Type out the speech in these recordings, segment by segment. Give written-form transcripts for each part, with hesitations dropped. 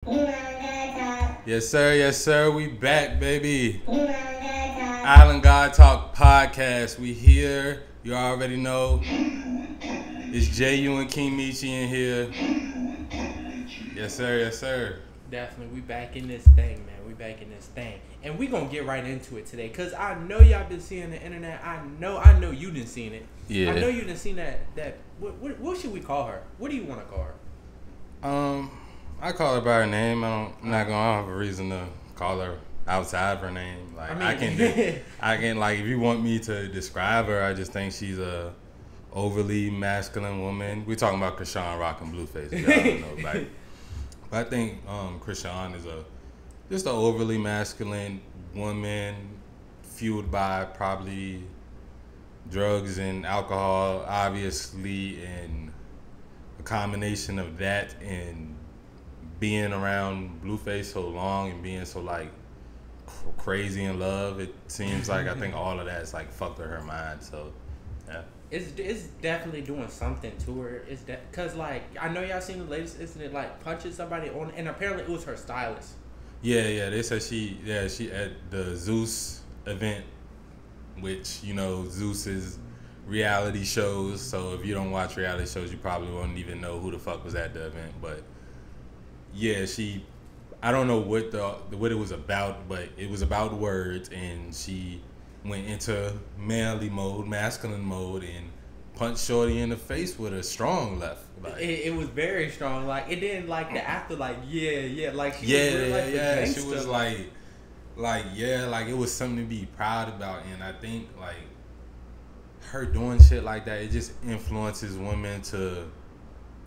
Yes sir, we back, baby. Island God Talk Podcast, we here. You already know. It's J.U. and Kingmeechyyy in here. Yes sir. Definitely, we back in this thing, man. We back in this thing, and we gonna get right into it today, cause I know y'all been seeing the internet. I know you done seen it. Yeah. I know you done seen that. What should we call her? What do you want to call her? I call her by her name. I don't have a reason to call her outside of her name. Like I can like if you want me to describe her, I just think she's a overly masculine woman. We're talking about christen Rock and Blueface. If y'all don't know, like, but I think christen is just an overly masculine woman, fueled by probably drugs and alcohol, obviously, and a combination of that and being around Blueface so long and being so like crazy in love. It seems like I think all of that's like fucked with her mind. So yeah. It's definitely doing something to her. It's that because like I know y'all seen the latest incident, like punching somebody on, and apparently it was her stylist. Yeah. They said she at the Zeus event, which you know Zeus is reality shows. So if you don't watch reality shows, you probably won't even know who the fuck was at the event. But yeah, I don't know what what it was about, but it was about words, and she went into manly mode, masculine mode, and punched Shorty in the face with a strong left. Like, it was very strong. Like it didn't like the after. Like like she yeah. She was like it was something to be proud about. And I think like her doing shit like that, it just influences women to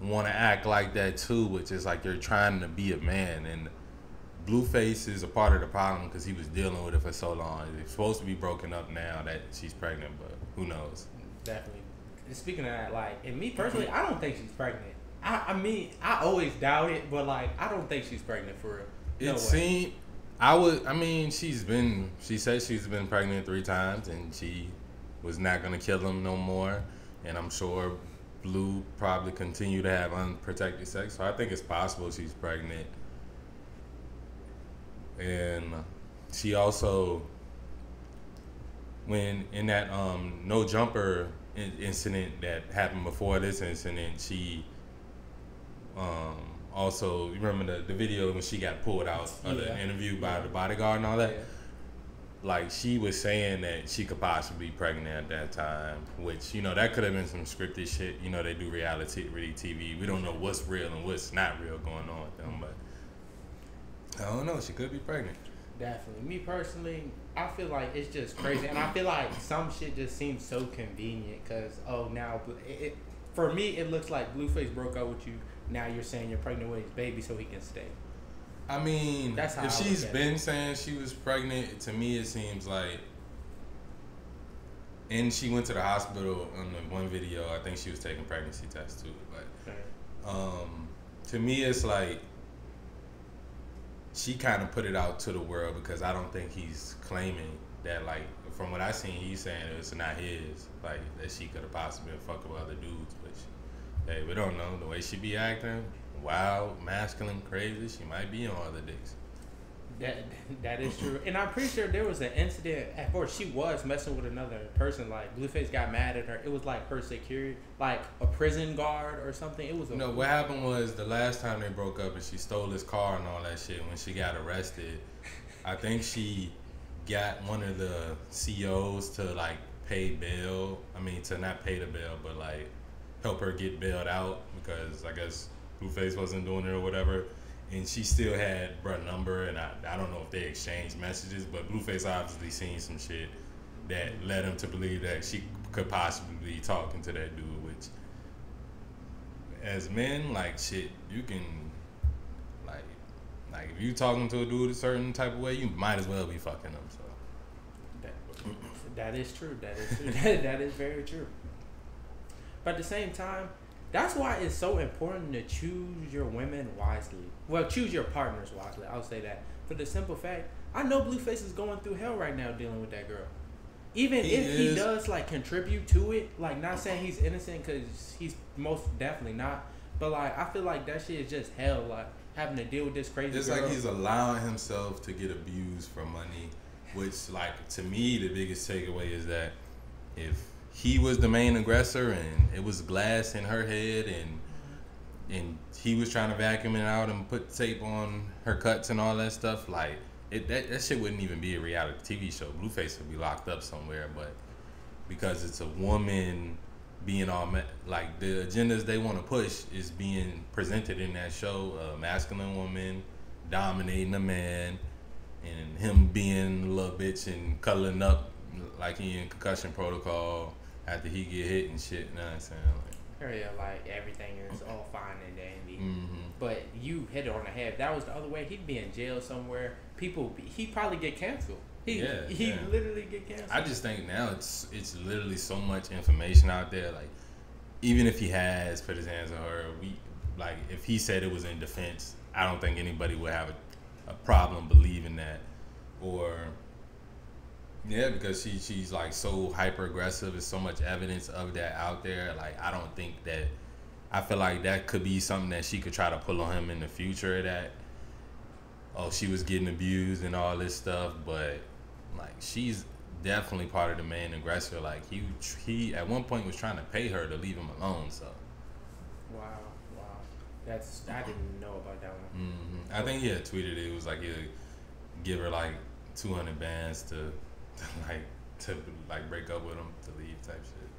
want to act like that too, which is like you're trying to be a man. And Blueface is a part of the problem because he was dealing with it for so long. It's supposed to be broken up now that she's pregnant, but who knows? Definitely. Speaking of that, like, and me personally, I don't think she's pregnant. I mean, I always doubt it, but like, I don't think she's pregnant for real. She said she's been pregnant 3 times and she was not gonna kill him no more. And I'm sure Blue probably continue to have unprotected sex. So I think it's possible she's pregnant. And she also, when in that no jumper incident that happened before this incident, she also, you remember the video when she got pulled out of the interview by the bodyguard and all that? Yeah. Like she was saying that she could possibly be pregnant at that time, which, you know, that could have been some scripted shit. You know, they do reality TV. We don't know what's real and what's not real going on with them, but I don't know. She could be pregnant. Definitely. Me personally, I feel like it's just crazy. And I feel like some shit just seems so convenient because, now, for me, it looks like Blueface broke up with you. Now you're saying you're pregnant with his baby so he can stay. I mean, that's how if she's been saying she was pregnant, to me it seems like, and she went to the hospital on the one video. I think she was taking pregnancy tests too. But to me, it's like she kind of put it out to the world because I don't think he's claiming that. Like from what I seen, he's saying it's not his. Like that she could have possibly been fucking with other dudes, which hey, we don't know. The way she be acting, wild, masculine, crazy, she might be on other dicks. That is true. And I'm pretty sure there was an incident at first she was messing with another person. Like Blueface got mad at her. It was like her security, like a prison guard or something. It was no, what happened was the last time they broke up and she stole his car and all that shit. When she got arrested, I think she got one of the COs to like pay bail. I mean, to not pay the bail, but like help her get bailed out because I guess Blueface wasn't doing it or whatever. And she still had bruh number, and I don't know if they exchanged messages, but Blueface obviously seen some shit that led him to believe that she could possibly be talking to that dude, which as men, like shit, you can like if you talking to a dude a certain type of way, you might as well be fucking him. So that is true. That is true. That is very true. But at the same time, that's why it's so important to choose your women wisely. Well, choose your partners wisely. I'll say that. For the simple fact, I know Blueface is going through hell right now dealing with that girl. Even if he does, like, contribute to it, like, not saying he's innocent because he's most definitely not. But, like, I feel like that shit is just hell. Like, having to deal with this crazy it's girl. like he's allowing himself to get abused for money, which, like, to me, the biggest takeaway is that if he was the main aggressor and it was glass in her head and he was trying to vacuum it out and put tape on her cuts and all that stuff, like, that shit wouldn't even be a reality TV show. Blueface would be locked up somewhere, but because it's a woman being all like, the agendas they want to push is being presented in that show. A masculine woman dominating a man, and him being a little bitch and cuddling up like he in concussion protocol after he get hit and shit. You know what I'm saying? Yeah, like everything is all fine and dandy. But you hit it on the head. If that was the other way, he'd be in jail somewhere. He'd probably get canceled. He literally get canceled. I just think now it's literally so much information out there. Like, even if he has put his hands on her, like, if he said it was in defense, I don't think anybody would have a problem believing that. Or because she's like so hyper aggressive. There's so much evidence of that out there. Like, I don't think that. I feel like that could be something that she could try to pull on him in the future. That, oh, she was getting abused and all this stuff, but like, she's definitely part of the main aggressor. Like, he at one point was trying to pay her to leave him alone. So. Wow. I didn't know about that one. I think he had tweeted it. It was like he'd give her like 200 bands to break up with him, to leave type shit.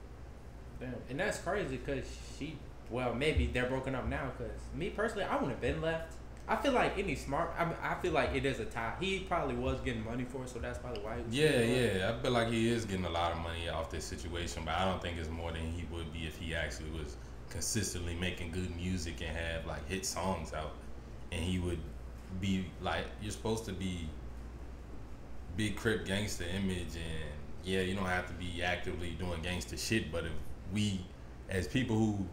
Damn, and that's crazy because maybe they're broken up now. Because me personally, I wouldn't have been left. I feel like any smart. I feel like it is a tie. He probably was getting money for it, so that's probably why. I feel like he is getting a lot of money off this situation, but I don't think it's more than he would be if he actually was consistently making good music and have like hit songs out, and he would be like, you're supposed to be big crip gangster image, and you don't have to be actively doing gangster shit, but if we as people who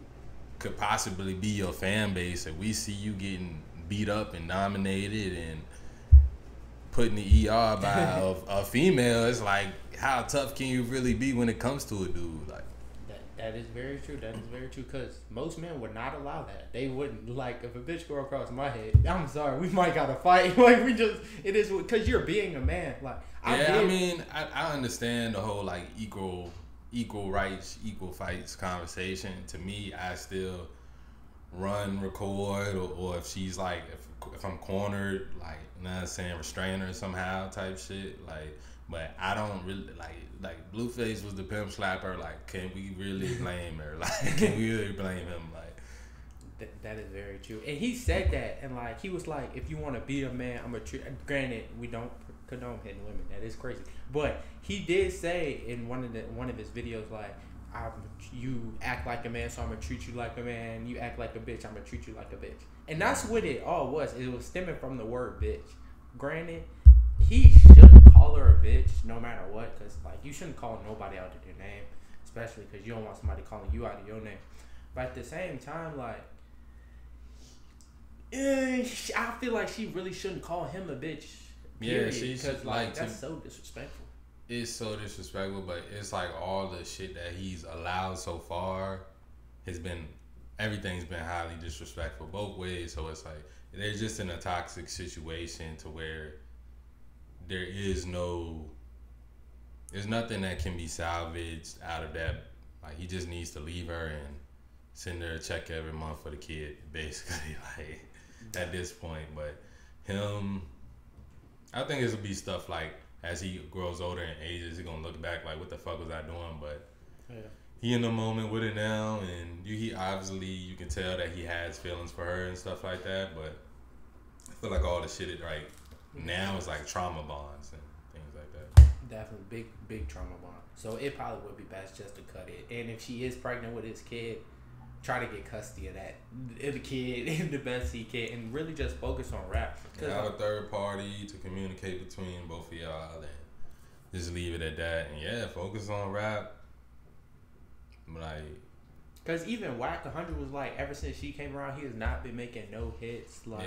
could possibly be your fan base, if we see you getting beat up and dominated and put in the ER by a female, it's like, how tough can you really be when it comes to a dude? Like, that is very true. That is very true. Because most men would not allow that. They wouldn't. Like, if a bitch go across my head, I'm sorry, we might gotta fight. Like, it is because you're being a man. Like, I understand the whole like equal rights, equal fights conversation. To me, I still run, record, or if she's like, if I'm cornered, like, you know what I'm saying, restrain her somehow type shit. Like, but I don't really like Blueface was the pimp slapper. Like, can we really blame her? Like, can we really blame him? Like, that is very true. And he said that, and like, he was like, if you want to be a man, I'm a granted, we don't condone hitting women. That is crazy. But he did say in one of his videos, like, you act like a man, so I'm gonna treat you like a man. You act like a bitch, I'm gonna treat you like a bitch. And that's what it all was. It was stemming from the word bitch. Granted, he shouldn't call her a bitch no matter what, because like, you shouldn't call nobody out of their name, especially because you don't want somebody calling you out of your name. But at the same time, like, I feel like she really shouldn't call him a bitch. Period, because like, that's so disrespectful. It's so disrespectful, but it's like all the shit that he's allowed so far everything's been highly disrespectful both ways. So it's like they're just in a toxic situation to where there's nothing that can be salvaged out of that. Like, he just needs to leave her and send her a check every month for the kid, basically, like, at this point. But him, I think it'll be stuff like, as he grows older and ages, he's gonna look back like, what the fuck was I doing? But he in the moment with it now, and he obviously, you can tell that he has feelings for her and stuff like that. But I feel like all the shit right now is like trauma bonds and things like that. Definitely big trauma bond. So it probably would be best just to cut it. And if she is pregnant with his kid, try to get custody of the kid in the best he can, and really just focus on rap. Have a third party to communicate between both of y'all, and just leave it at that. And focus on rap. Like, because even Whack 100 was like, ever since she came around, he has not been making no hits. Like,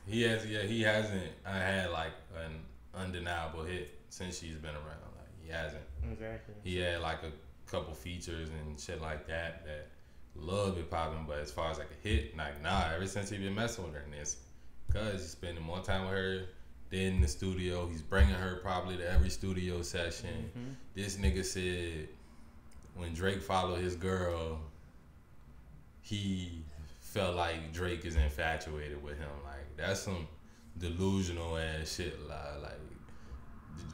he hasn't had like an undeniable hit since she's been around. Like, he hasn't. Exactly. He had like a couple features and shit like that a little bit popping, but as far as like a hit, like, nah, ever since he been messing with her, and Cause he's spending more time with her than in the studio. He's bringing her probably to every studio session. Mm-hmm. This nigga said when Drake followed his girl, he felt like Drake is infatuated with him. Like, that's some delusional ass shit. Like,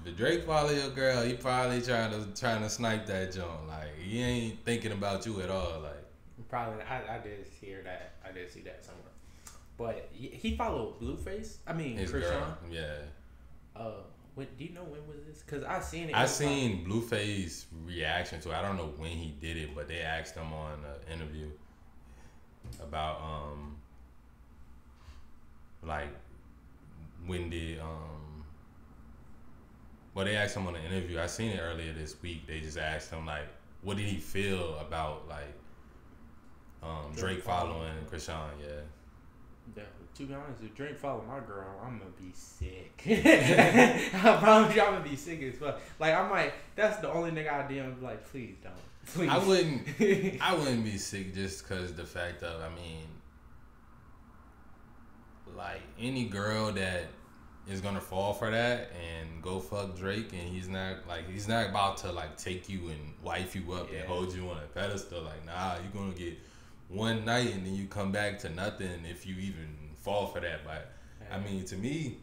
if Drake follow your girl, he probably trying to snipe that joint. Like, he ain't thinking about you at all. Like, probably, I did hear that. I did see that somewhere. But he followed Blueface. I mean, his Christen. girl. Yeah. What do you know when was this? Cause I seen it. I seen Blueface reaction to it. I don't know when he did it, but they asked him on an interview about like when did well, they asked him on the interview. I seen it earlier this week. They just asked him like, what did he feel about like Drake following Christen? Yeah, to be honest, if Drake follow my girl, I'm gonna be sick. I promise you, I'm gonna be sick as fuck. Like, I might. That's the only nigga I DM. Like, please don't. Please. I wouldn't be sick just because the fact of, I mean, like, any girl that is gonna fall for that and go fuck Drake, and he's not about to like take you and wife you up and hold you on a pedestal. Like, nah, you're gonna get one night and then you come back to nothing if you even fall for that. But I mean, to me,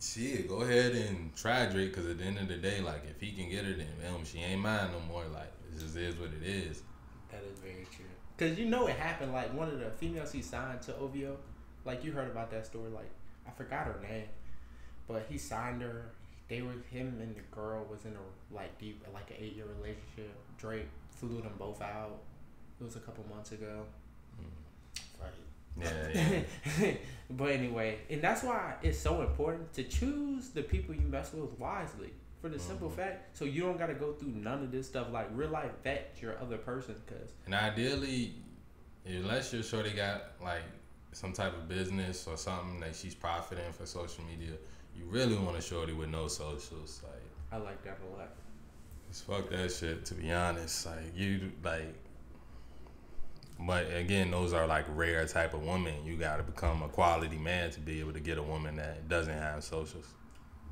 shit, go ahead and try Drake, because at the end of the day, like, if he can get her, then she ain't mine no more. Like, it just is what it is. That is very true. Because you know it happened, like, one of the females he signed to OVO, like, you heard about that story. Like, I forgot her name, but he signed her. Him and the girl was in a like deep, like an 8-year relationship. Drake flew them both out. It was a couple months ago. Yeah. But anyway, and that's why it's so important to choose the people you mess with wisely. For the simple fact, so you don't got to go through none of this stuff. Like, real life, vet your other person. And ideally, unless your shorty got like some type of business or something that she's profiting for social media, you really want a shorty with no socials. Like, I like that a lot. Just fuck that shit, to be honest. Like, you like. But again, those are like rare type of women. You got to become a quality man to be able to get a woman that doesn't have socials.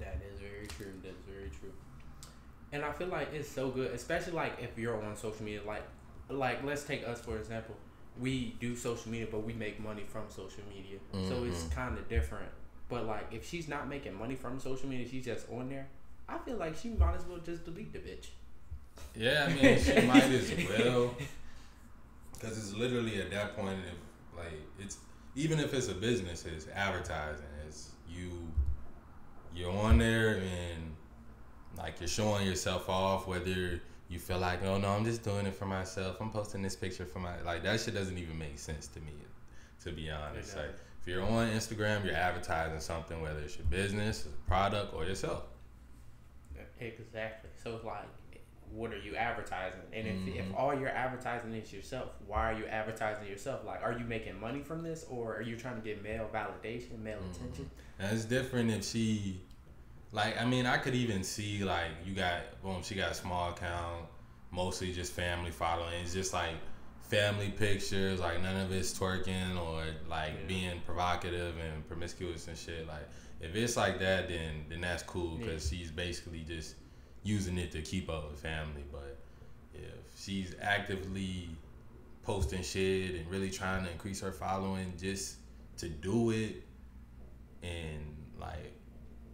That is very true. That's very true. And I feel like it's so good, especially like if you're on social media. Like let's take us for example. We do social media, but we make money from social media. Mm-hmm. So it's kind of different. But like if she's not making money from social media, she's just on there. I feel like she might as well just delete the bitch. Yeah, I mean, she might as well. Because it's literally at that point, if like it's even if it's a business, it's advertising. It's you're on there and like you're showing yourself off. Whether you feel like, oh no, I'm just doing it for myself. I'm posting this picture for my like that shit doesn't even make sense to me, to be honest. Like if you're on Instagram, you're advertising something, whether it's your business, a product, or yourself. Exactly. So it's like, what are you advertising? And if all you're advertising is yourself, why are you advertising yourself? Like, are you making money from this, or are you trying to get male validation, male attention? And it's different if she, like, I mean, I could even see, like, she got a small account, mostly just family following. It's just like family pictures, like none of it's twerking or like being provocative and promiscuous and shit. Like, if it's like that, then that's cool, because she's basically just using it to keep up with family. But if she's actively posting shit and really trying to increase her following just to do it, and like,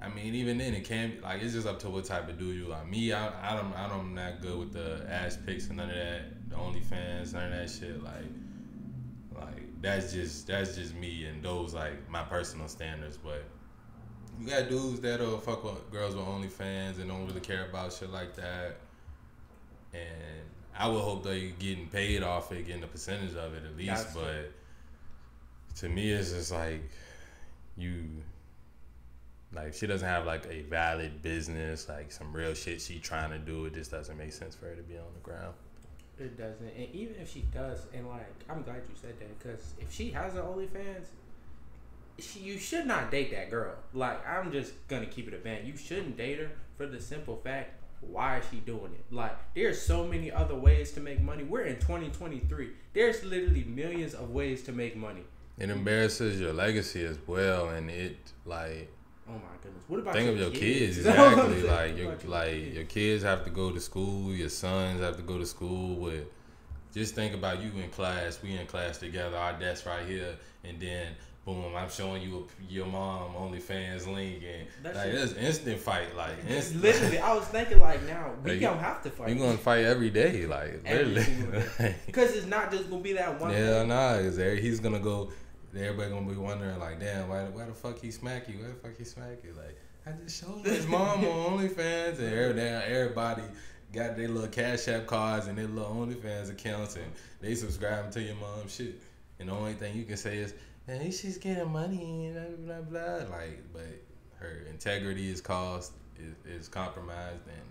I mean, even then it can be like, it's just up to what type of dude you are. Me, I'm not good with the ass pics and none of that, the OnlyFans, none of that shit. Like that's just me and those like my personal standards. But you got dudes that'll fuck with girls with OnlyFans and don't really care about shit like that. And I would hope they getting paid off it, getting a percentage of it at least. But to me, it's just like like she doesn't have like a valid business, like some real shit she trying to do. It just doesn't make sense for her to be on the ground. It doesn't. And even if she does, and like, I'm glad you said that, because if she has an OnlyFans, you should not date that girl. Like, I'm just gonna keep it a band. You shouldn't date her for the simple fact, why is she doing it? Like, there's so many other ways to make money. We're in 2023. There's literally millions of ways to make money. It embarrasses your legacy as well, and it like. Oh my goodness! What about think your of your kids? exactly. Like your kids have to go to school. Your sons have to go to school with. Just think about you in class. We in class together. Our desk right here, and then boom, I'm showing you your mom OnlyFans link, and like it's instant fight. Like instant. Literally, I was thinking like now we like, don't have to fight. You're gonna fight every day, like literally. Because it's not just gonna be that one. Yeah, nah. Cause he's gonna go. Everybody gonna be wondering like, damn, why the fuck he smack you? Why the fuck he smack you? Like I just showed his mom on OnlyFans, and everybody got their little Cash App cards and their little OnlyFans accounts, and they subscribing to your mom's shit. And the only thing you can say is, hey, she's getting money and blah blah blah. Like, but her integrity is compromised, and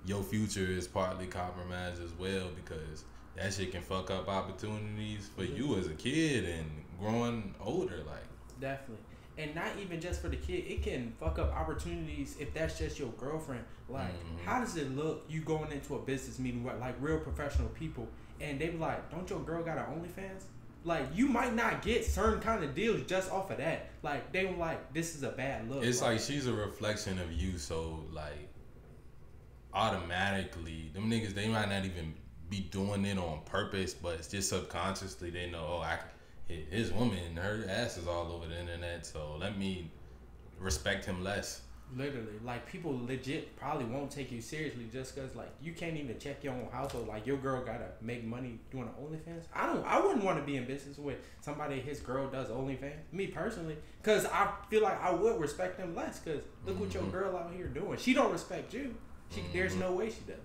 your future is partly compromised as well, because that shit can fuck up opportunities for you as a kid and growing older. Like, definitely. And not even just for the kid, it can fuck up opportunities if that's just your girlfriend. Like, how does it look you going into a business meeting with like real professional people, and they be like, don't your girl got an OnlyFans? Like, you might not get certain kind of deals just off of that. Like, they were like, this is a bad look. It's like she's a reflection of you, so like automatically them niggas, they might not even be doing it on purpose, but it's just subconsciously they know, oh, his woman, her ass is all over the internet, so let me respect him less. Literally, like, people legit probably won't take you seriously just because, like, you can't even check your own household. Like, your girl gotta make money doing an OnlyFans. I wouldn't want to be in business with somebody his girl does OnlyFans. Me personally, because I feel like I would respect them less. Because look what your girl out here doing. She don't respect you. There's no way she does.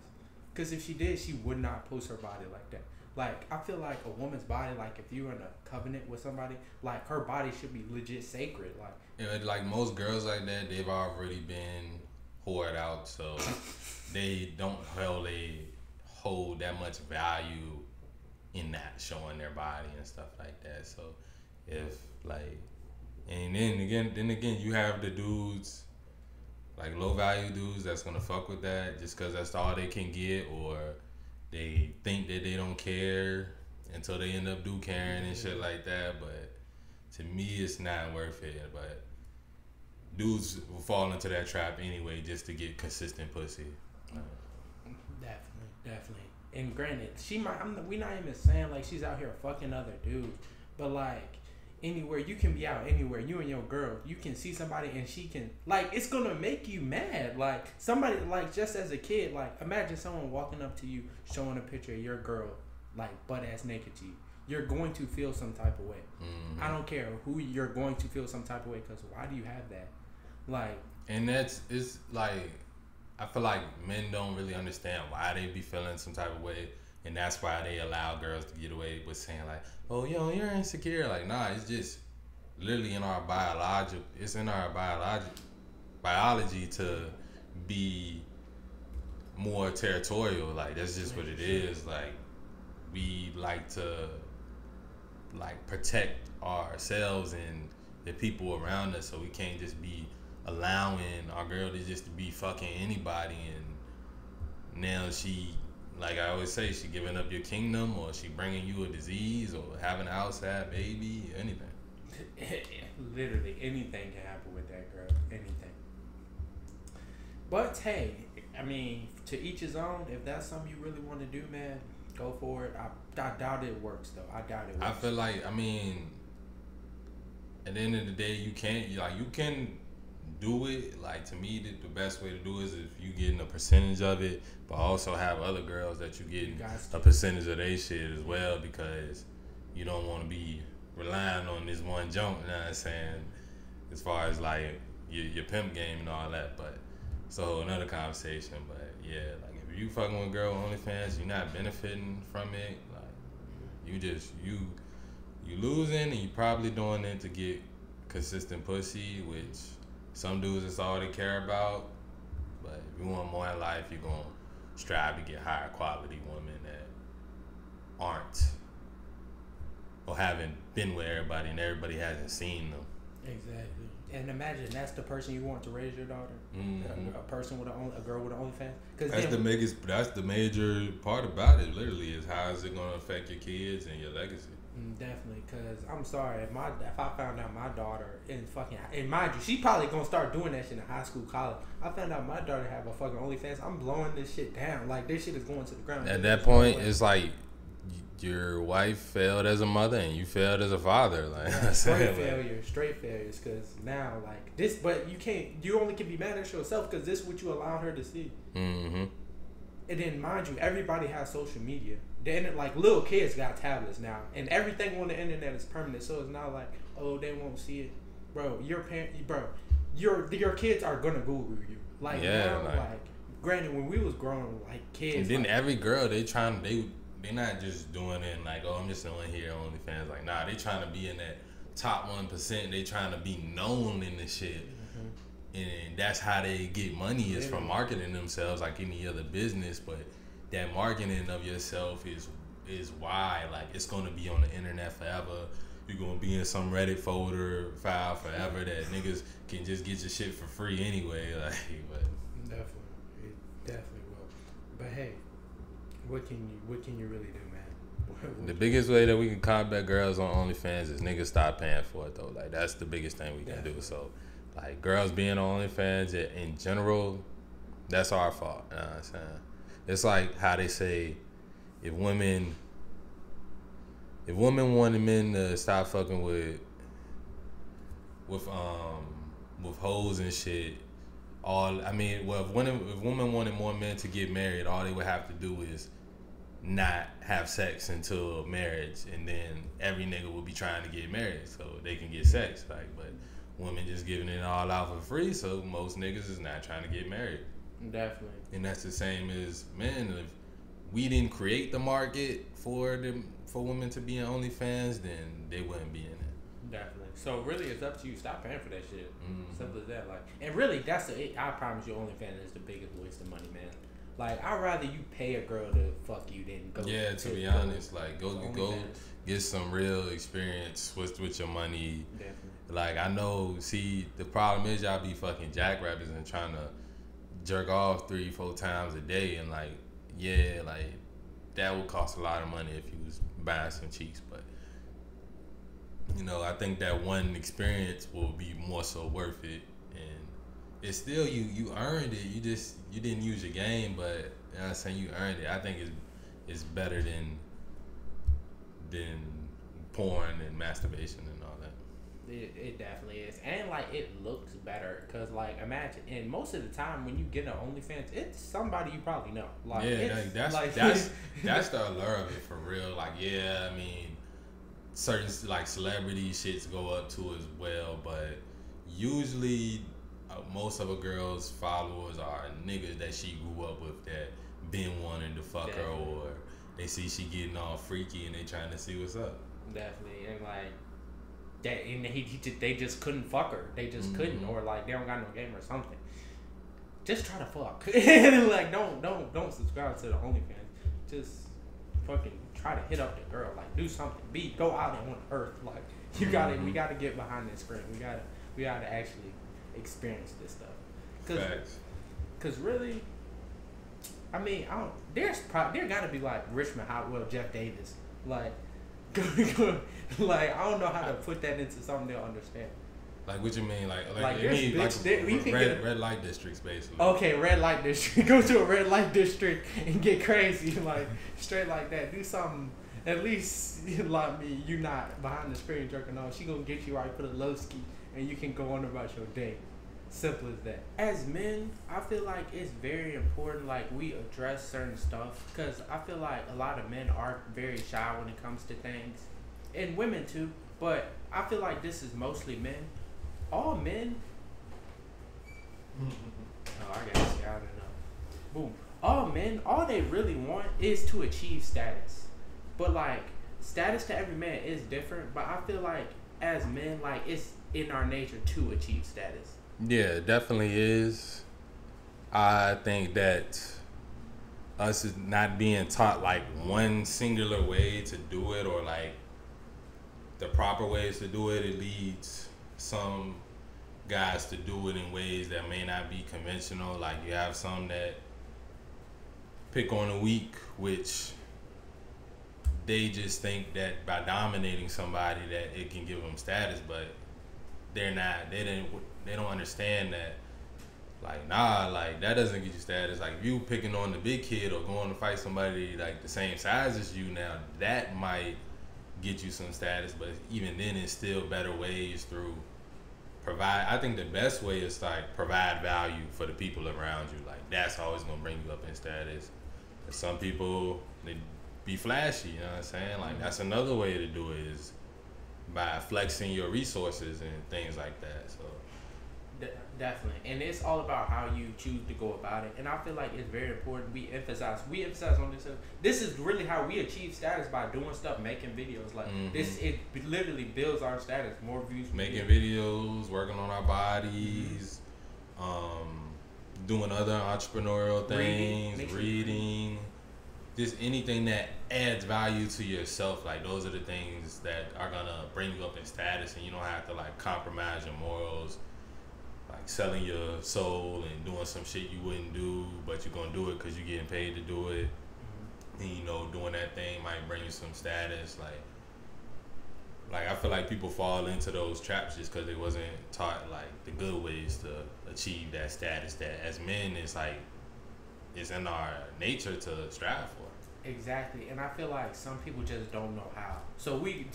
Because if she did, she would not post her body like that. Like, I feel like a woman's body, like, if you're in a covenant with somebody, like, her body should be legit sacred. Like, yeah, like most girls like that, they've already been whored out, so they don't really hold that much value in that, showing their body and stuff like that. So if like, and then again, you have the dudes, like low value dudes, that's gonna fuck with that just because that's all they can get, or they think that they don't care until they end up caring and shit like that. But to me, it's not worth it. But dudes will fall into that trap anyway just to get consistent pussy. Definitely. And granted, we not even saying like she's out here fucking other dudes, but like anywhere, you can be out anywhere, you and your girl, you can see somebody and she can, like, it's gonna make you mad. Like, somebody, like, just as a kid, like, imagine someone walking up to you showing a picture of your girl, like, butt ass naked to you. You're going to feel some type of way. I don't care who, you're going to feel some type of way, because why do you have that? Like, and it's like, I feel like men don't really understand why they be feeling some type of way. And that's why they allow girls to get away with saying like, oh, yo, you're insecure. Like, nah, it's just literally in our biology to be more territorial. Like, that's just what it is. Like, we like to like protect ourselves and the people around us, so we can't just be allowing our girl to just be fucking anybody. And now she, like I always say, she giving up your kingdom, or she bringing you a disease, or having an outside baby, anything. Literally anything can happen with that girl. Anything. But hey, I mean, to each his own. If that's something you really want to do, man, go for it. I doubt it works though. I doubt it works. I feel like, I mean, at the end of the day, you can do it. Like, to me, the best way to do it is if you getting a percentage of it, but also have other girls that you getting a percentage of their shit as well, because you don't want to be relying on this one junk, you know what I'm saying, as far as like your pimp game and all that. But it's a whole another conversation. But yeah, like, if you fucking with a girl on OnlyFans, you're not benefiting from it. Like, you losing, and you probably doing it to get consistent pussy, which some dudes, that's all they care about. But if you want more in life, you're going to strive to get higher quality women that aren't, or haven't been with everybody and everybody hasn't seen them. Exactly. And imagine that's the person you want to raise your daughter. A person with a girl with an OnlyFans. That's the major part about it. Literally, is how is it going to affect your kids and your legacy. Definitely, cause I'm sorry if I found out my daughter and mind you, she probably gonna start doing that shit in high school, college. I found out my daughter have a fucking OnlyFans. I'm blowing this shit down. Like this shit is going to the ground. At that point, it's like your wife failed as a mother and you failed as a father. Like straight failures. Cause now like this, but you can't. You only can be mad at yourself because this is what you allowed her to see. Mm-hmm. And then mind you, everybody has social media. Then like little kids got tablets now, and everything on the internet is permanent. So it's not like, oh, they won't see it, bro. Your kids are gonna Google you. Like now, like granted, when we was growing, like kids. And then like, every girl they not just doing it like, oh, I'm just on here OnlyFans. Like, nah, they trying to be in that top 1%. They trying to be known in this shit. And that's how they get money is from marketing themselves like any other business. But that marketing of yourself is why like it's gonna be on the internet forever. You're gonna be in some Reddit folder file forever that niggas can just get your shit for free anyway. Like, but definitely will. But hey, what can you really do, man? The biggest way that we can combat girls on OnlyFans is niggas stop paying for it though. Like that's the biggest thing we can do. So. Like, girls being on OnlyFans in general, that's our fault. You know what I'm saying? It's like how they say, if women wanted men to stop fucking with hoes and shit, if women wanted more men to get married, all they would have to do is not have sex until marriage, and then every nigga would be trying to get married so they can get sex. Like, but women just giving it all out for free, so most niggas is not trying to get married. Definitely. And that's the same as men. If we didn't create the market for women to be in OnlyFans, then they wouldn't be in it. Definitely. So really, it's up to you. Stop paying for that shit. Simple as that. Like, and really, I promise you, OnlyFans is the biggest waste of money, man. Like, I'd rather you pay a girl to fuck you than go. Yeah, to be honest, like go get some real experience with your money. Definitely. Like, I know, see, the problem is y'all be fucking jackrabbits and trying to jerk off 3-4 times a day, and like, yeah, like that would cost a lot of money if you was buying some cheeks, but you know, I think that one experience will be more so worth it, and it's still you earned it. You didn't use your game, but you know what I'm saying, you earned it. I think it's better than porn and masturbation and all that. It definitely is, and like it looks better because like imagine, and most of the time when you get an OnlyFans, it's somebody you probably know. Like, yeah, that's the allure of it for real. Like, yeah, I mean, certain like celebrity shits go up to as well, but usually most of a girl's followers are niggas that she grew up with that been wanting to fuck her, or they see she getting all freaky and they trying to see what's up. Definitely, and like. That, and they just couldn't fuck her. They just couldn't, or like they don't got no game or something. Just try to fuck. Like don't subscribe to the OnlyFans. Just fucking try to hit up the girl. Like do something. Go out on earth. Like we gotta get behind this screen. We gotta actually experience this stuff. Cause really, I mean, there gotta be like Richmond Jeff Davis, like. Like, I don't know how to put that into something they'll understand. Like, what you mean? Like red light districts, basically. Okay, red light district. Go to a red light district and get crazy, like straight like that. Do something. At least, like me, you not behind the screen jerking off. She gonna get you right for the low ski, and you can go on about your day. Simple as that. As men, I feel like it's very important, like, we address certain stuff, because I feel like a lot of men are very shy when it comes to things, and women too, but I feel like this is mostly men. All men, I don't know. Boom. All men, all they really want is to achieve status, but like, status to every man is different, but I feel like as men, like, it's in our nature to achieve status. Yeah, it definitely is. I think that us is not being taught like one singular way to do it, or like the proper ways to do it. It leads some guys to do it in ways that may not be conventional. Like, you have some that pick on the weak, which they just think that by dominating somebody that it can give them status, but they're not. They don't understand that. Like, nah, like that doesn't get you status. Like, if you picking on the big kid or going to fight somebody like the same size as you, now that might get you some status. But even then, it's still better ways through provide. I think the best way is like provide value for the people around you. Like, that's always gonna bring you up in status. And some people, they be flashy. You know what I'm saying? Like, that's another way to do it is by flexing your resources and things like that. So. Definitely, and it's all about how you choose to go about it. And I feel like it's very important. We emphasize on this. This is really how we achieve status, by doing stuff, making videos. Like this, it literally builds our status. More views, making videos, working on our bodies, doing other entrepreneurial things, reading, just anything that adds value to yourself. Like, those are the things that are gonna bring you up in status, and you don't have to like compromise your morals. Like selling your soul and doing some shit you wouldn't do, but you're gonna do it because you're getting paid to do it. And you know, doing that thing might bring you some status. Like I feel like people fall into those traps just because they wasn't taught like the good ways to achieve that status. That as men, it's like it's in our nature to strive for. Exactly, and I feel like some people just don't know how. So he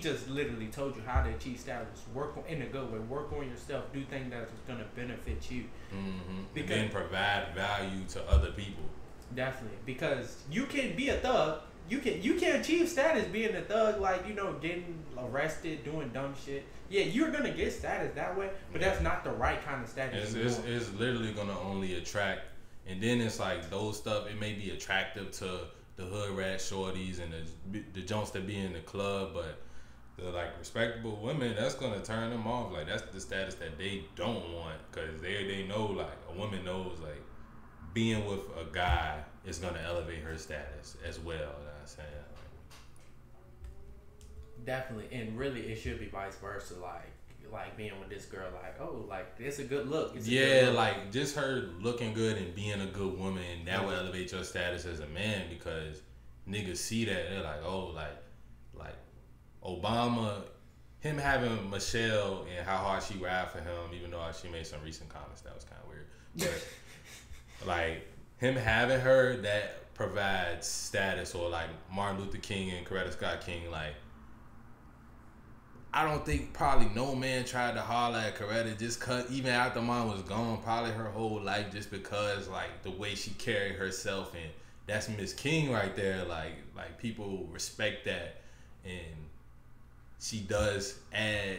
just literally told you how to achieve status. Work in a good way. Work on yourself. Do things that's gonna benefit you. Because, and then provide value to other people. Definitely, because you can be a thug. You can achieve status being a thug, like, you know, getting arrested, doing dumb shit. Yeah, you're gonna get status that way, but that's not the right kind of status. It's literally gonna only attract, and then it's like those stuff. It may be attractive to the hood rat shorties and the junks that be in the club, but the like respectable women, that's gonna turn them off. Like, that's the status that they don't want, because they know, like, a woman knows like being with a guy is gonna elevate her status as well. You know what I'm saying? Definitely, and really it should be vice versa. Like being with this girl, like, oh, like, it's a good look. Good look. Like, just her looking good and being a good woman, that will elevate your status as a man, because niggas see that, they're like, oh, like Obama, him having Michelle and how hard she ride for him, even though she made some recent comments that was kind of weird, but like him having her, that provides status. Or like Martin Luther King and Coretta Scott King, like, I don't think probably no man tried to holler at Coretta just cause, even after mom was gone, probably her whole life, just because like the way she carried herself, and that's Miss King right there. Like people respect that, and she does add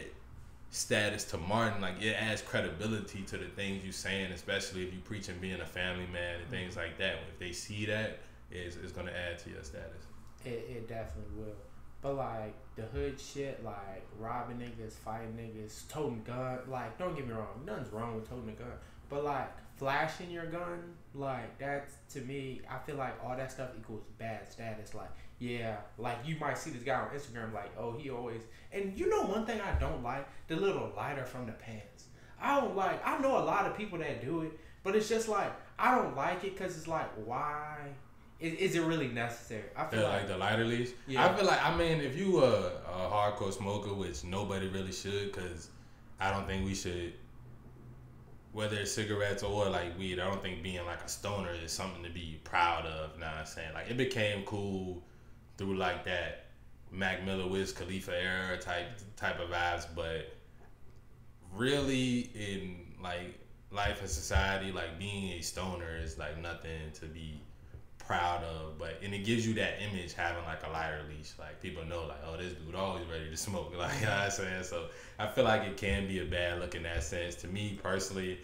status to Martin. Like, it adds credibility to the things you saying, especially if you preaching being a family man and things like that. If they see that, it's gonna add to your status. It definitely will. But like the hood shit, like robbing niggas, fighting niggas, toting gun, like, don't get me wrong, nothing's wrong with toting a gun. But like flashing your gun, like, that's, to me, I feel like all that stuff equals bad status. Like, yeah, like you might see this guy on Instagram, like, oh, he always, and you know one thing I don't like, the little lighter from the pants. I know a lot of people that do it, but it's just like, I don't like it, because it's like, why? Is it really necessary? I feel like the lighter leash. Yeah. I feel like, I mean, if you a hardcore smoker, which nobody really should, because I don't think we should, whether it's cigarettes or like weed, I don't think being like a stoner is something to be proud of. Know what I'm saying? Like, it became cool through like that Mac Miller, Wiz Khalifa era type of vibes, but really in like life and society, like being a stoner is like nothing to be proud of. And it gives you that image, having like a lighter leash. Like, people know, like, oh, this dude always ready to smoke. Like, you know what I'm saying? So I feel like it can be a bad look in that sense. To me personally,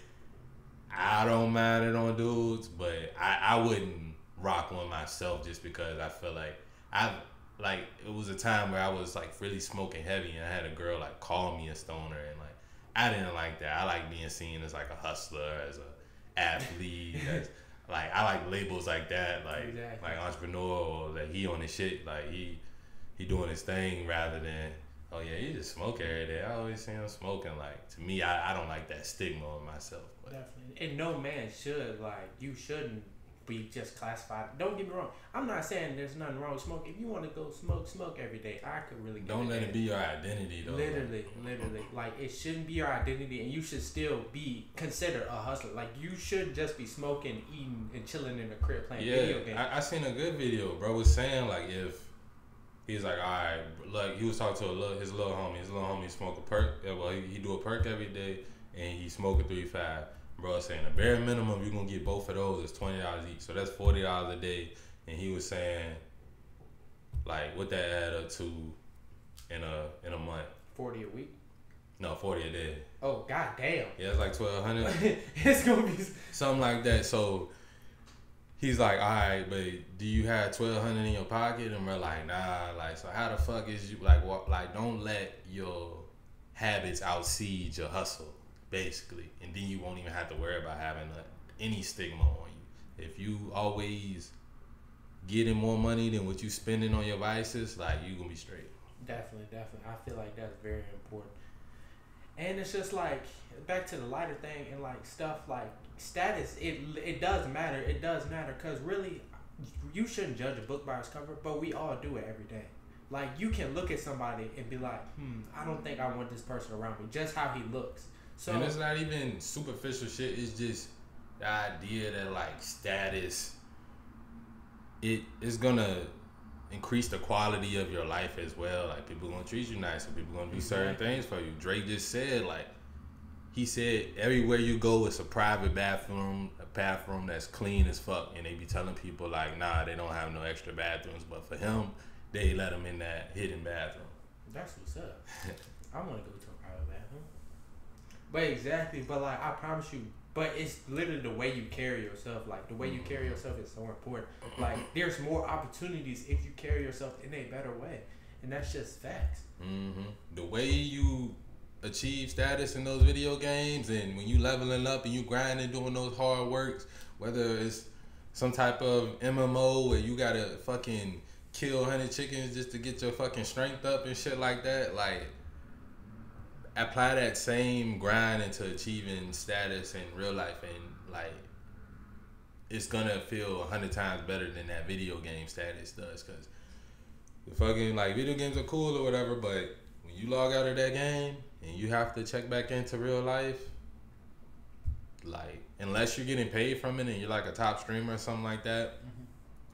I don't mind it on dudes, but I wouldn't rock one myself, just because I feel like it was a time where I was like really smoking heavy, and I had a girl like call me a stoner, and like I didn't like that. I like being seen as like a hustler, as a athlete, as like, I like labels like that, like exactly. Like entrepreneur, or that he on his shit, like he doing his thing, rather than, oh yeah, he just smoke every day. I always see him smoking. Like, to me, I don't like that stigma on myself. But. Definitely, and no man should, like, you shouldn't be just classified. Don't get me wrong. I'm not saying there's nothing wrong with smoking. If you want to go smoke every day. I could really don't let it be your identity though. Literally, like it shouldn't be your identity, and you should still be considered a hustler. Like you should just be smoking, eating, and chilling in the crib playing video games. I seen a good video. Bro was saying like if he's like, all right, like he was talking to his little homie. His little homie smoke a perk. Well, he do a perk every day, and he smoke a 3-5. Bro saying the bare minimum you're gonna get both of those is $20 each, so that's $40 a day. And he was saying, like, what that add up to in a month? 40 a week? No, 40 a day. Oh, goddamn. Yeah, it's like 1,200. It's gonna be something like that. So he's like, all right, but do you have 1,200 in your pocket? And we're like, nah. Like, so how the fuck is you like? What? Like, don't let your habits outseed your hustle. Basically, and then you won't even have to worry about having any stigma on you. If you always getting more money than what you spending on your vices, like you gonna be straight. Definitely. I feel like that's very important. And it's just like back to the lighter thing and like stuff like status. It does matter. It does matter because really, you shouldn't judge a book by its cover, but we all do it every day. Like you can look at somebody and be like, I don't think I want this person around me. Just how he looks. So, and it's not even superficial shit. It's just the idea that like status, it is gonna increase the quality of your life as well. Like people gonna treat you nice, and people gonna do certain things for you. Drake just said like, he said everywhere you go it's a private bathroom, a bathroom that's clean as fuck, and they be telling people like, nah, they don't have no extra bathrooms, but for him, they let him in that hidden bathroom. That's what's up. I want to go to a private bathroom. But exactly, but like I promise you, but it's literally the way you carry yourself. Like the way you carry yourself is so important. Like there's more opportunities if you carry yourself in a better way, and that's just facts. The way you achieve status in those video games, and when you leveling up and you grinding, doing those hard works, whether it's some type of MMO where you gotta fucking kill 100 chickens just to get your fucking strength up and shit like that, like. Apply that same grind into achieving status in real life, and like it's gonna feel 100 times better than that video game status does. Cause the fucking like video games are cool or whatever, but when you log out of that game and you have to check back into real life, like unless you're getting paid from it and you're like a top streamer or something like that.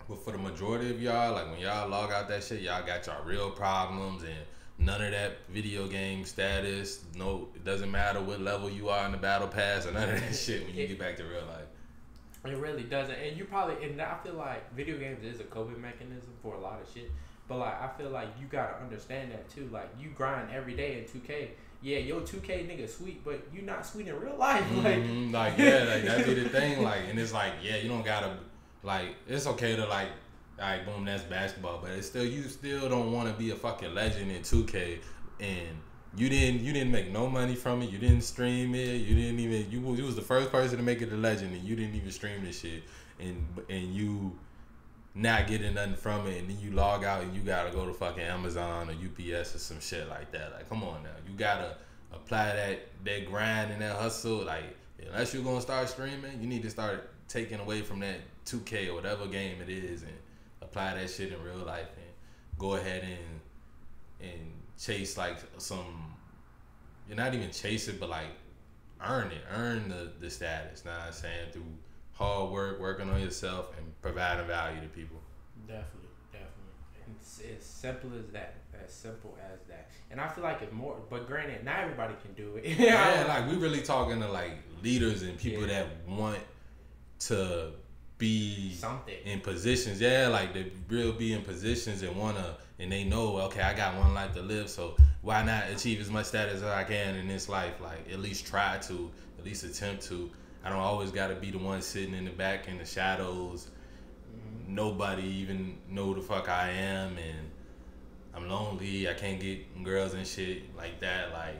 But for the majority of y'all, like when y'all log out that shit, y'all got y'all real problems and. None of that video game status. No, it doesn't matter what level you are in the battle pass or none of that shit when you get back to real life. It really doesn't. And you probably, and I feel like video games is a coping mechanism for a lot of shit. But like, I feel like you gotta understand that too. Like, you grind every day in 2K. Yeah, your 2K nigga sweet, but you not sweet in real life. Like yeah, like that be the thing. Like, and it's like, yeah, you don't gotta, like, it's okay to like. Alright, boom, that's basketball, but it's still you still don't want to be a fucking legend in 2K, and you didn't make no money from it. You didn't stream it. You didn't even you was the first person to make it a legend, and you didn't even stream this shit, and you not getting nothing from it, and then you log out and you gotta go to fucking Amazon or UPS or some shit like that. Like, come on now, you gotta apply that grind and that hustle. Like, unless you're gonna start streaming, you need to start taking away from that 2K or whatever game it is and apply that shit in real life and go ahead and chase like some. You're not even chase it, but like earn the status. Know what I'm saying? Through hard work, working on yourself, and providing value to people. Definitely. And it's as simple as that. As simple as that. And I feel like it's more. But granted, not everybody can do it. Yeah, like we really talking to like leaders and people that want to be something in positions, like they really be in positions and wanna, and they know, okay, I got one life to live, so why not achieve as much status as I can in this life? Like at least try to, at least attempt to. I don't always gotta be the one sitting in the back in the shadows. Nobody even know the fuck I am, and I'm lonely. I can't get girls and shit like that. Like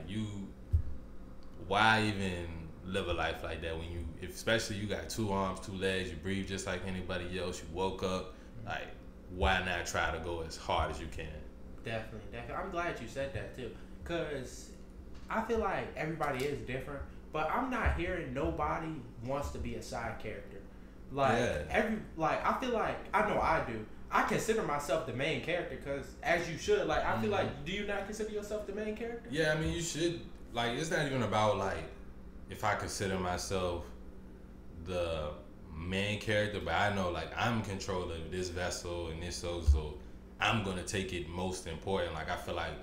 why even live a life like that when you, especially you got 2 arms, 2 legs, you breathe just like anybody else, you woke up, like why not try to go as hard as you can? Definitely. I'm glad you said that too, because I feel like everybody is different, but I'm not hearing nobody wants to be a side character. Like I feel like I know I do. I consider myself the main character because, as you should, like I feel like, do you not consider yourself the main character? Yeah, I mean you should. Like it's not even about like if I consider myself the main character, but I know like I'm in control of this vessel and this so I'm gonna take it most important. Like I feel like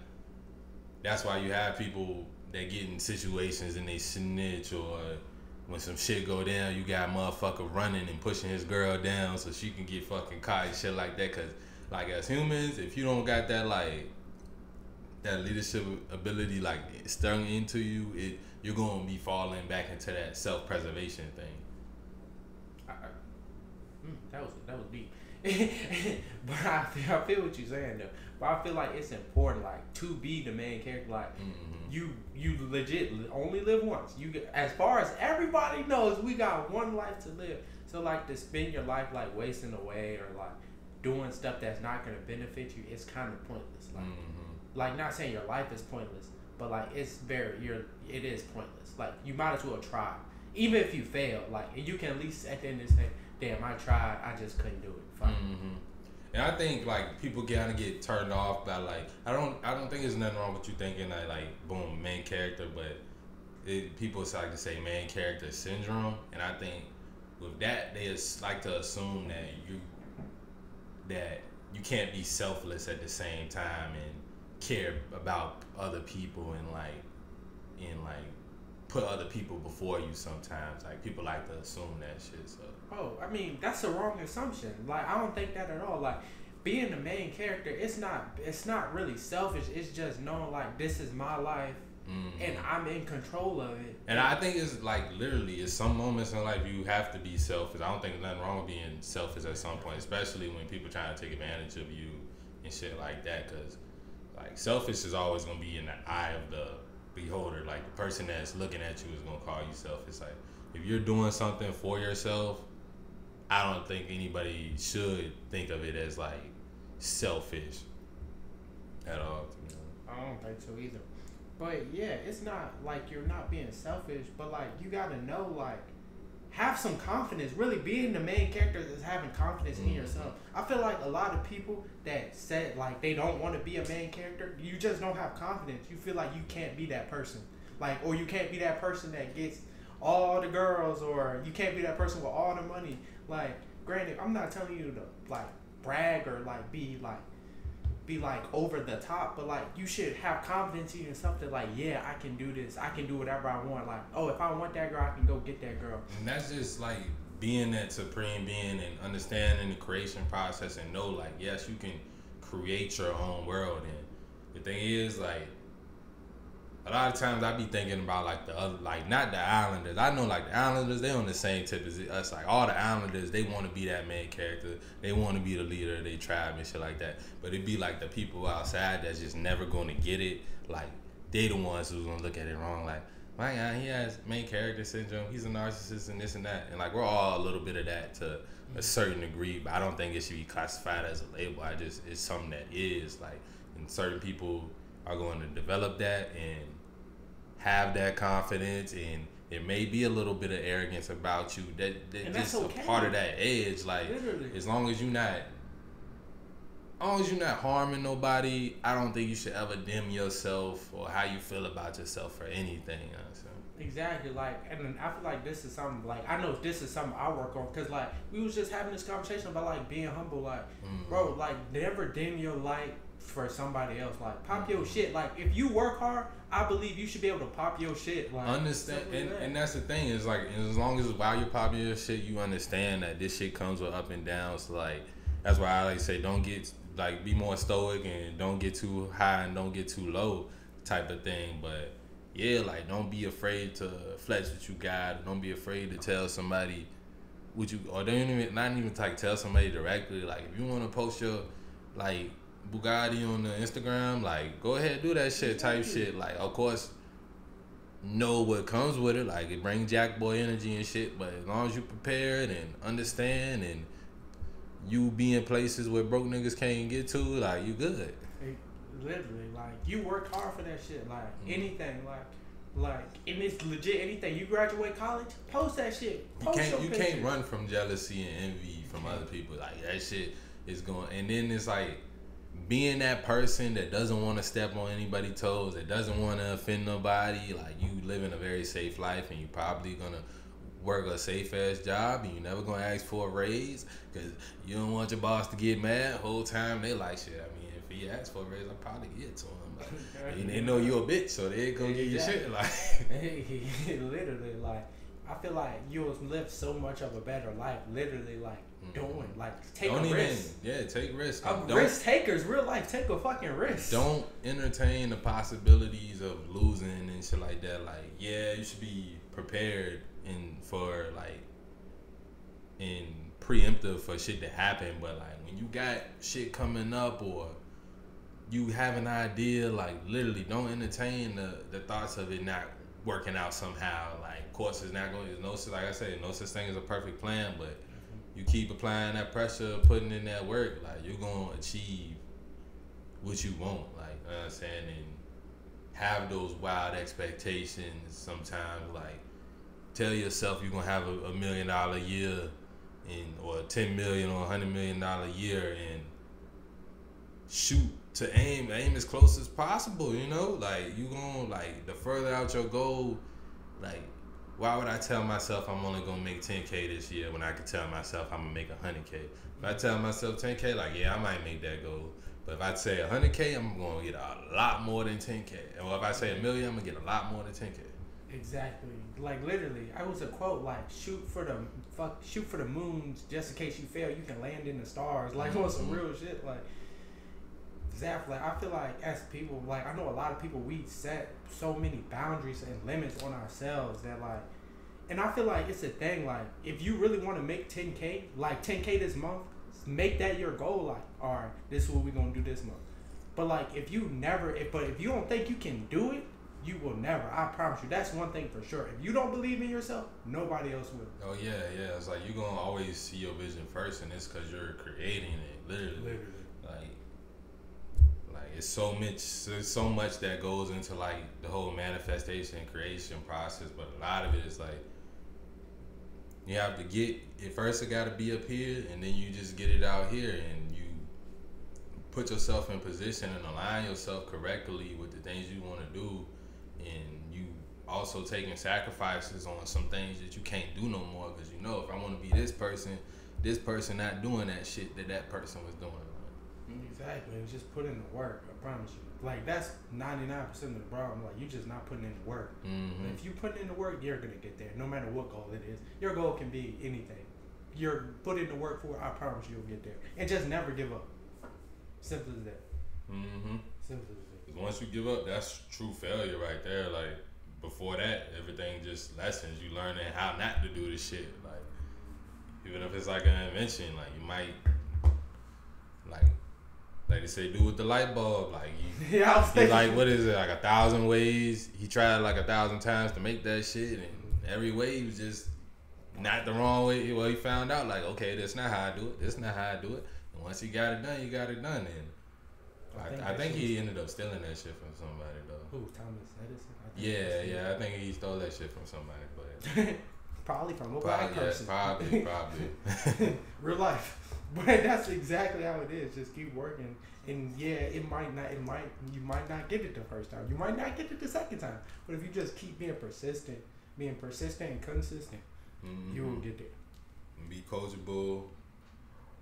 that's why you have people that get in situations and they snitch, or when some shit go down, you got a motherfucker running and pushing his girl down so she can get fucking caught and shit like that. Cause like as humans, if you don't got that like that leadership ability like stung into you, you're gonna be falling back into that self-preservation thing. That was deep. But I feel what you're saying though. But I feel like it's important, like, to be the main character. Like, you legit only live once. As far as everybody knows, we got one life to live. So like to spend your life like wasting away or like doing stuff that's not gonna benefit you, it's kind of pointless. Like, like not saying your life is pointless, but like it is pointless. Like you might as well try, even if you fail. Like you can at least at the end say, damn, I tried, I just couldn't do it. Fine. And I think like people kind of get turned off by like I don't think there's nothing wrong with you thinking that like boom main character, but people like to say main character syndrome, and I think with that they just like to assume that you can't be selfless at the same time and care about other people and like put other people before you. Sometimes like people like to assume that shit. So I mean that's a wrong assumption. Like I don't think that at all. Like being the main character, it's not really selfish. It's just knowing like this is my life and I'm in control of it. And I think it's like literally it's some moments in life you have to be selfish. I don't think there's nothing wrong with being selfish at some point, especially when people trying to take advantage of you and shit like that. Cause like selfish is always gonna be in the eye of the beholder. Like the person that's looking at you is gonna call you selfish. Like if you're doing something for yourself, I don't think anybody should think of it as like selfish at all. I don't think so either. But yeah, it's not like you're not being selfish, but like you gotta know, like have some confidence. Really being the main character is having confidence in yourself. I feel like a lot of people that said like they don't want to be a main character, you just don't have confidence. You feel like you can't be that person. Like, or you can't be that person that gets all the girls, or you can't be that person with all the money. Like, granted, I'm not telling you to like brag or like be like over the top, but like you should have confidence in yourself that like, yeah, I can do this. I can do whatever I want. Like, oh, if I want that girl, I can go get that girl. And that's just like being that supreme being and understanding the creation process and know like, yes, you can create your own world. And the thing is like, a lot of times I be thinking about like the other, like not the Islanders. I know like the Islanders, they on the same tip as us. Like all the Islanders, they want to be that main character. They want to be the leader of their tribe and shit like that. But it be like the people outside that's just never going to get it. Like they the ones who's gonna look at it wrong. Like my guy, he has main character syndrome. He's a narcissist and this and that. And like we're all a little bit of that to a certain degree. But I don't think it should be classified as a label. It's something that is like, and certain people are going to develop that and have that confidence, and it may be a little bit of arrogance about you that just okay. A part of that edge. Like literally. As long as you're not harming nobody, I don't think you should ever dim yourself or how you feel about yourself for anything. Exactly. Like, and I feel like this is something like I know this is something I work on, because like we was just having this conversation about like being humble. Like, bro, like never dim your light for somebody else. Like pop your shit. Like if you work hard, I believe you should be able to pop your shit. Like understand, and that's the thing is like as long as while you're popping your shit, you understand that this shit comes with up and downs. So like that's why I like say don't get like be more stoic and don't get too high and don't get too low type of thing. But yeah, like don't be afraid to flex what you got. Don't be afraid to tell somebody what you, or not even like tell somebody directly. Like if you want to post your like Bugatti on the Instagram, like go ahead do that shit type shit. Like of course know what comes with it, like it brings jack boy energy and shit, but as long as you prepared and understand and you be in places where broke niggas can't get to, like you good. Literally, like you work hard for that shit. Like anything, like Like, and it's legit anything. You graduate college, post that shit. Post you can't run from jealousy and envy from other people. Like, that shit is going, and then it's like being that person that doesn't want to step on anybody's toes, that doesn't want to offend nobody. Like, you living a very safe life, and you probably gonna work a safe ass job, and you never gonna ask for a raise because you don't want your boss to get mad. The whole time they like, shit, I mean, if he asks for a raise, I'll probably get it to him. Like, they know you a bitch, so they gonna get your shit. Like, literally, like, I feel like you'll live so much of a better life. Literally, like, doing, like, take a risk. Yeah, take risks. Risk takers, real life, take a fucking risk. Don't entertain the possibilities of losing and shit like that. Like, yeah, you should be prepared for preemptive for shit to happen. But like, when you got shit coming up or you have an idea, like, literally don't entertain the thoughts of it not working out somehow. Like, of course, it's not going. There's no, like I said, no such thing as a perfect plan, but you keep applying that pressure, putting in that work, like, you're gonna achieve what you want. Like, you know what I'm saying, and have those wild expectations. Sometimes, like, tell yourself you're gonna have a $1 million a year, or $10 million or $100 million a year, and shoot to aim as close as possible. You know, like, you gonna, like, the further out your goal, like, why would I tell myself I'm only gonna make 10K this year when I could tell myself I'm gonna make 100K? If I tell myself 10K, like, yeah, I might make that goal. But if I say 100K, I'm gonna get a lot more than 10K. Or if I say $1 million, I'm gonna get a lot more than 10K. Exactly. Like, literally, I was a quote, like, shoot for the moons just in case you fail, you can land in the stars. Like, on some real shit. Like, exactly. Like, I feel like as people, like, I know a lot of people, we set so many boundaries and limits on ourselves that, like, and I feel like it's a thing, like, if you really want to make 10K, like 10K this month, make that your goal. Like, all right, this is what we're gonna do this month. But like, if you don't think you can do it, you will never. I promise you. That's one thing for sure. If you don't believe in yourself, nobody else will. Oh yeah. It's like, you're gonna always see your vision first, and it's because you're creating it. Literally. Like it's so much. There's so much that goes into, like, the whole manifestation and creation process. But a lot of it is like, you have to get it first. It got to be up here, and then you just get it out here, and you put yourself in position and align yourself correctly with the things you want to do, and you also taking sacrifices on some things that you can't do no more, because you know, if I want to be this person not doing that shit that person was doing. Exactly. It's just put in the work. I promise you. Like, that's 99% of the problem. Like, you just not putting in the work. And if you put in the work, you're gonna get there, no matter what goal it is. Your goal can be anything. You're put in the work for it. I promise you'll get there. And just never give up. Simple as that. Simple as that. Once you give up, that's true failure right there. Like, before that, everything just lessons. You learning how not to do this shit. Like, even if it's like an invention, like, you might, like they say, do with the light bulb. Like, he's like, what is it, like 1,000 ways? He tried like 1,000 times to make that shit, and every way was just not the wrong way. Well, he found out, like, okay, that's not how I do it. This is not how I do it. And once he got it done, he got it done. And I think he ended up stealing that shit from somebody, though. Who, Thomas Edison? Yeah, I think he stole that shit from somebody, but probably from a black person. Probably. Real life. But that's exactly how it is. Just keep working, and yeah, you might not get it the first time. You might not get it the second time. But if you just keep being persistent and consistent, you will get there. Be coachable.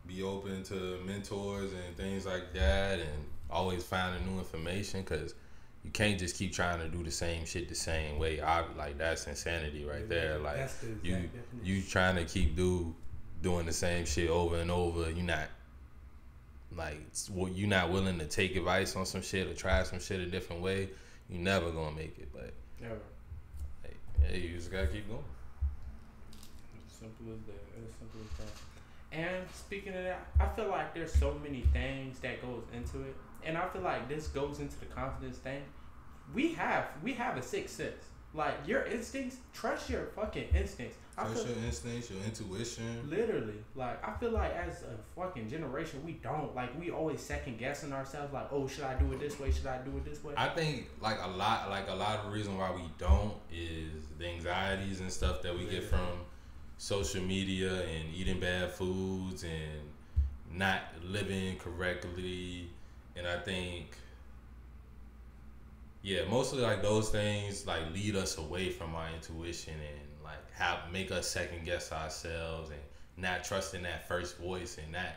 Be open to mentors and things like that, and always finding new information, because you can't just keep trying to do the same shit the same way. Like, that's insanity right there. Like, you trying to keep doing the same shit over and over. You're not willing to take advice on some shit or try some shit a different way. You never gonna make it. But never. Hey, you just gotta keep going. As simple as that. And speaking of that, I feel like there's so many things that goes into it, and I feel like this goes into the confidence thing. We have a sixth sense. Like, your instincts, trust your fucking instincts. Trust your instincts, your intuition. Literally. Like, I feel like as a fucking generation, we don't. Like, we always second guessing ourselves. Like, oh, should I do it this way? Should I do it this way? I think, like, a lot of the reason why we don't is the anxieties and stuff that we get from social media and eating bad foods and not living correctly. And I think, yeah, mostly like those things like lead us away from our intuition and like make us second guess ourselves and not trusting that first voice and not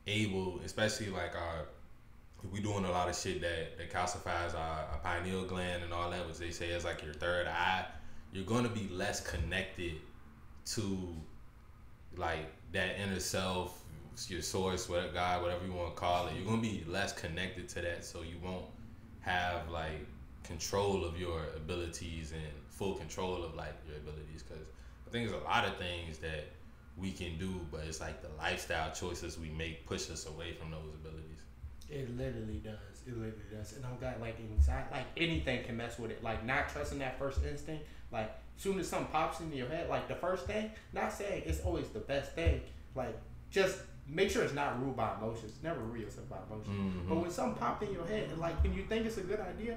able, especially like we doing a lot of shit that calcifies our pineal gland and all that, which they say is like your third eye. You're going to be less connected to like that inner self, your source, whatever, God, whatever you want to call it. You're going to be less connected to that, so you won't have like control of your abilities and full control of like your abilities, because I think there's a lot of things that we can do, but it's like the lifestyle choices we make push us away from those abilities. It literally does. It literally does. And I'm got like anxiety, like anything can mess with it. Like not trusting that first instinct. Like soon as something pops into your head, like the first thing, not saying it's always the best thing. Like just make sure it's not ruled by emotions. Never rule yourself by emotions. Mm-hmm. But when something popped in your head and like when you think it's a good idea,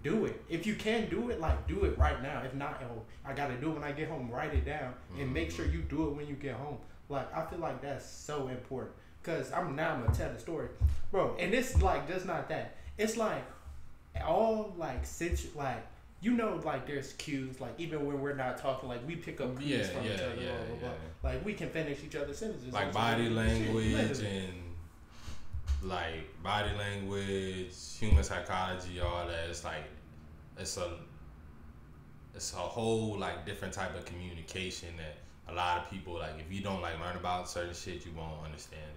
do it. If you can do it, like do it right now. If not, oh, I gotta do it when I get home. Write it down and make sure you do it when you get home. Like I feel like that's so important. Cause I'm gonna tell the story, bro. And it's like just not that. It's like all like like you know, like there's cues. Like even when we're not talking, like we pick up cues from each other. Blah, blah, blah. Like we can finish each other's sentences. Like body language and like body language, human psychology, all that. It's like it's a whole like different type of communication that a lot of people like. If you don't like learn about certain shit, you won't understand it.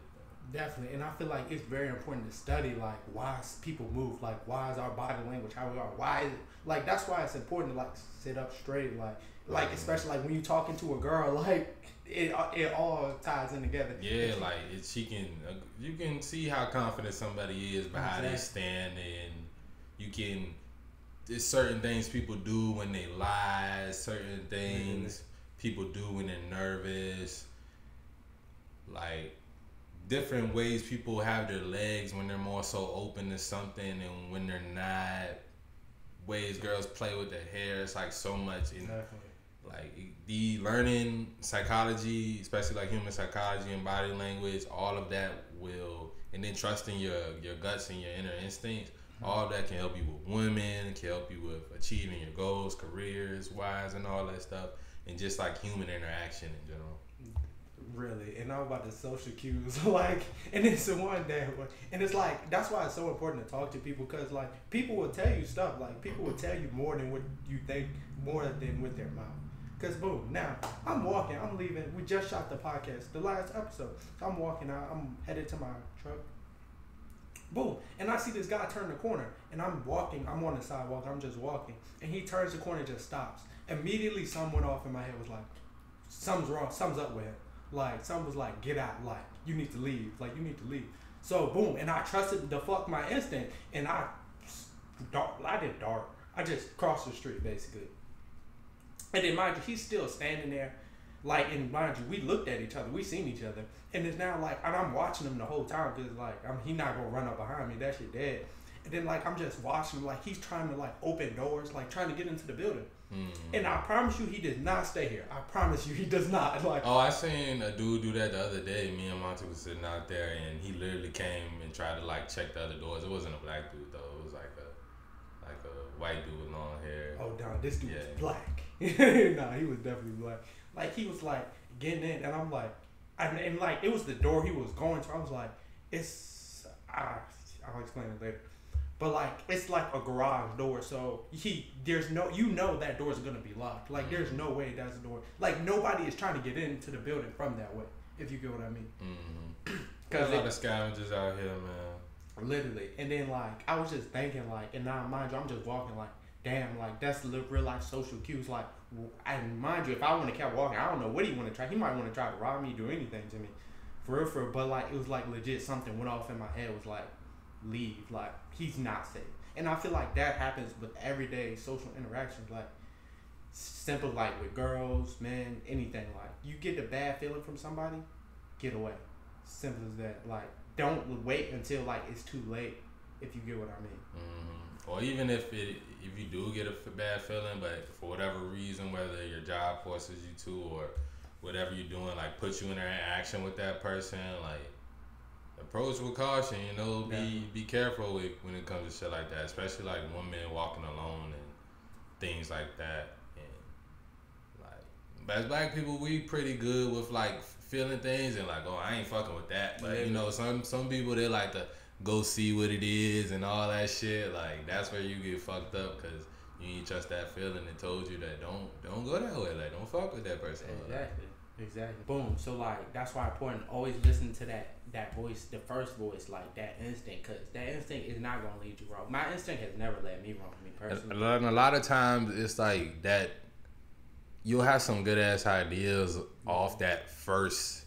Definitely, and I feel like it's very important to study like why people move, like why is our body language how we are, why is it, like that's why it's important to like sit up straight, like especially like when you talking to a girl, like it all ties in together. Yeah, like you can see how confident somebody is by how they stand, and you can there's certain things people do when they lie, certain things people do when they're nervous, like different ways people have their legs when they're more so open to something and when they're not, ways girls play with their hair. It's like so much in like the learning psychology, especially like human psychology and body language, all of that will, and then trusting your guts and your inner instincts, all of that can help you with women, can help you with achieving your goals, careers wise, and all that stuff, and just like human interaction in general. Really, and I'm about the social cues, like, and it's the one that, and it's like that's why it's so important to talk to people, because like people will tell you stuff, like people will tell you more than what you think, more than with their mouth. Cause boom, now I'm walking, I'm leaving. We just shot the podcast, the last episode. So I'm walking out, I'm headed to my truck. Boom, and I see this guy turn the corner, and I'm walking. I'm on the sidewalk. I'm just walking, and he turns the corner, and just stops. Immediately, something went off in my head. Was like, something's wrong. Something's up with him. Like, something was like, get out, like, you need to leave, like, you need to leave. So, boom, and I trusted the fuck my instinct, and I did dart. I just crossed the street, basically. And then, mind you, he's still standing there, like, and mind you, we looked at each other, we seen each other, and it's now, like, and I'm watching him the whole time, because, like, he not gonna run up behind me, that shit dead. And then, like, I'm just watching him, like, he's trying to, like, open doors, like, trying to get into the building. Mm-hmm. And I promise you, he does not stay here. I promise you, he does not. Like, oh, I seen a dude do that the other day. Me and Monty was sitting out there, and he literally came and tried to like check the other doors. It wasn't a black dude though. It was like a white dude with long hair. Oh, damn, this dude was black. Nah, he was definitely black. Like he was like getting in, and I'm like, and like it was the door he was going to. I was like, I'll explain it later. But like it's like a garage door, so there's no, you know that door's gonna be locked. Like there's no way that's a door. Like nobody is trying to get into the building from that way. If you get what I mean. Mm-hmm. There's a lot of scavengers out here, man. Literally, and then like I was just thinking like, and now mind you, I'm just walking like, damn, like that's the real life social cues. Like, and mind you, if I want to keep walking, I don't know what he want to try. He might want to try to rob me, do anything to me, for real. But like it was like legit something went off in my head. Was like, leave, like he's not safe. And I feel like that happens with everyday social interactions. Like Simple, like with girls, men, anything. Like you get a bad feeling from somebody, get away. Simple as that. Like don't wait until like it's too late. If you get what I mean. Mm-hmm. Or even if you do get a bad feeling, but for whatever reason, whether your job forces you to or whatever you're doing, like puts you in interaction with that person, like approach with caution. You know, be careful when it comes to shit like that, especially like women walking alone and things like that. And like as black people, we pretty good with like feeling things and like, oh, I ain't fucking with that. But you know, some people, they like to go see what it is and all that shit. Like that's where you get fucked up because you ain't trust that feeling and told you that don't go that way. Like don't fuck with that person. Exactly. Boom. So like that's why important. Always listen to that voice, the first voice, like that instinct, because that instinct is not gonna lead you wrong. My instinct has never led me wrong. Me personally. And a lot of times it's like that. You'll have some good ass ideas off that first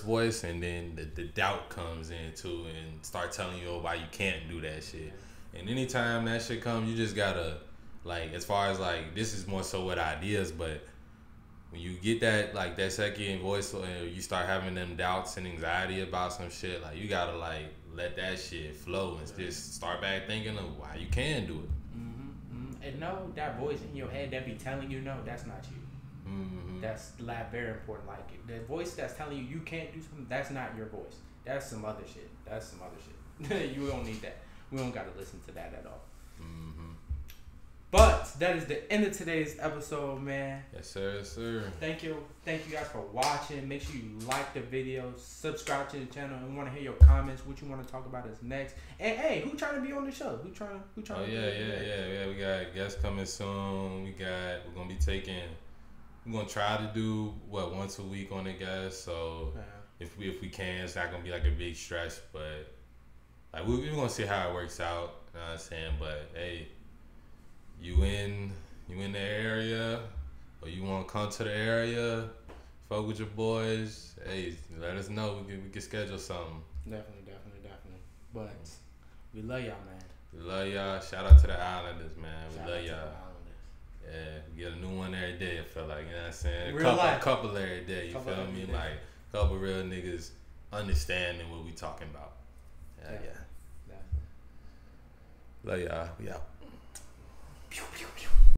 voice, and then the doubt comes in too and start telling you why you can't do that shit. And anytime that shit comes, you just gotta, like, as far as like, this is more so with ideas, but when you get that, like, that second voice and you start having them doubts and anxiety about some shit, like, you gotta like let that shit flow and just start back thinking of why you can do it. And know that voice in your head that be telling you no, that's not you. That's very important. Like the voice that's telling you you can't do something, that's not your voice. That's some other shit. You don't need that. We don't gotta listen to that at all. But that is the end of today's episode, man. Yes, sir. Thank you guys for watching. Make sure you like the video, subscribe to the channel, and want to hear your comments. What you want to talk about is next. And hey, who trying to be on the show? Who trying? Oh yeah. We got guests coming soon. We're gonna try to do once a week on the guests. So if we can, it's not gonna be like a big stretch, but like we're gonna see how it works out. You know what I'm saying? But hey, you in the area, or you want to come to the area, fuck with your boys, hey, let us know. We can schedule something. Definitely. But we love y'all, man. We love y'all. Shout out to the Islanders, man. We love y'all. Yeah, we get a new one every day, I feel like, you know what I'm saying? A couple every day, you feel me? Like, a couple real niggas understanding what we talking about. Yeah. Love y'all. We out.